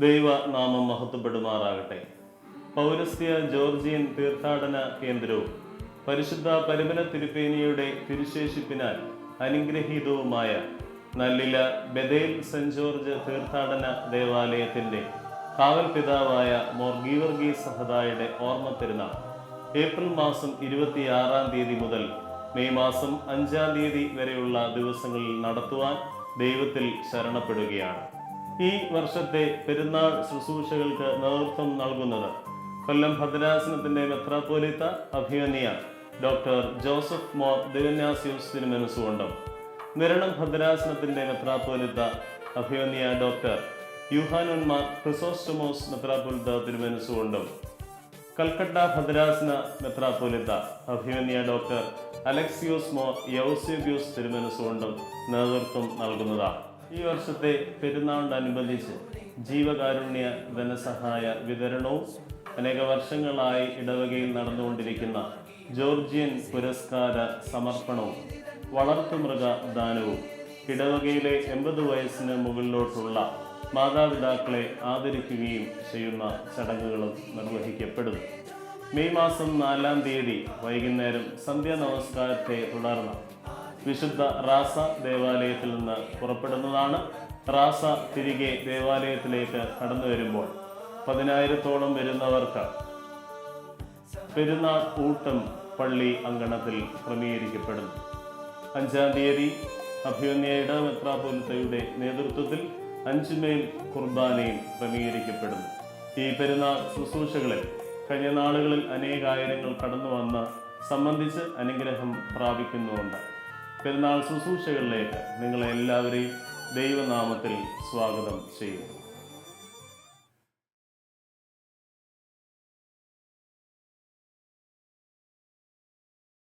ദൈവനാമം മഹത്വപ്പെടുമാറാകട്ടെ. പൗരസ്ത്യ ജോർജിയൻ തീർത്ഥാടന കേന്ദ്രവും പരിശുദ്ധ പരിമല തിരുപ്പേനിയുടെ തിരുശേഷിപ്പിനാൽ അനുഗ്രഹീതവുമായ നല്ലില ബെഥേൽ സെന്റ് ജോർജ് തീർത്ഥാടന ദേവാലയത്തിൻ്റെ കാവൽ പിതാവായ മോർ ഗീവർഗീസ് സഹദായുടെ ഓർമ്മ പെരുന്നാൾ ഏപ്രിൽ മാസം 26-ാം തീയതി മുതൽ മെയ് മാസം 5-ാം തീയതി വരെയുള്ള ദിവസങ്ങളിൽ നടത്തുവാൻ ദൈവത്തിൽ ശരണപ്പെടുകയാണ്. ഈ വർഷത്തെ പെരുന്നാൾ ശുശ്രൂഷകൾക്ക് നേതൃത്വം നൽകുന്നത് കൊല്ലം ഭദ്രാസനത്തിന്റെ മെത്രാപ്പോലീത്ത അഭിമന്യ ഡോക്ടർ ജോസഫ് മോർ ദിവന്യാസ്യൂസ് തിരുമനസുകൊണ്ടും, നിരണം ഭദ്രാസനത്തിന്റെ മെത്രാപ്പോലീത്ത അഭിമന്യ ഡോക്ടർ യൂഹാനോൻ മാർ ക്രിസോസ്റ്റമോസ് മെത്രാപ്പോലീത്ത തിരുമനസുകൊണ്ടും, കൽക്കട്ട ഭദ്രാസന മെത്രാപ്പോലീത്ത അഭിമന്യ ഡോക്ടർ അലക്സിയോസ് മോർ യൗസ്യൂബ്യൂസ് തിരുമനസുകൊണ്ടും നേതൃത്വം നൽകുന്നതാണ്. ഈ വർഷത്തെ പെരുന്നാളിനോടനുബന്ധിച്ച് ജീവകാരുണ്യ ധനസഹായ വിതരണവും അനേക വർഷങ്ങളായി ഇടവകയിൽ നടന്നുകൊണ്ടിരിക്കുന്ന ജോർജിയൻ പുരസ്കാര സമർപ്പണവും വളർത്തുമൃഗ ദാനവും ഇടവകയിലെ 80 വയസ്സിന് മുകളിലോട്ടുള്ള മാതാപിതാക്കളെ ആദരിക്കുകയും ചെയ്യുന്ന ചടങ്ങുകളും നിർവഹിക്കപ്പെടുന്നു. മെയ് മാസം 4-ാം തീയതി വൈകുന്നേരം സന്ധ്യാ നമസ്കാരത്തെ തുടർന്ന് വിശുദ്ധ റാസ ദേവാലയത്തിൽ നിന്ന് പുറപ്പെടുന്നതാണ്. റാസ തിരികെ ദേവാലയത്തിലേക്ക് കടന്നു വരുമ്പോൾ 10,000-ഓളം വരുന്നവർക്ക് പെരുന്നാൾ ഊട്ടം പള്ളി അങ്കണത്തിൽ ക്രമീകരിക്കപ്പെടുന്നു. 5-ാം തീയതി അഭിമന്യ മെത്രാപ്പോലീത്തയുടെ നേതൃത്വത്തിൽ 5 മേൽ കുർബാനയും ക്രമീകരിക്കപ്പെടുന്നു. ഈ പെരുന്നാൾ ശുശ്രൂഷകളിൽ കഴിഞ്ഞ നാളുകളിൽ അനേകായിരങ്ങൾ കടന്നു വന്ന് സംബന്ധിച്ച് അനുഗ്രഹം പ്രാപിക്കുന്നുണ്ട്. പെരുന്നാൾ ശുശ്രൂഷകളിലേക്ക് നിങ്ങളെ എല്ലാവരെയും ദൈവനാമത്തിൽ സ്വാഗതം ചെയ്യുന്നു.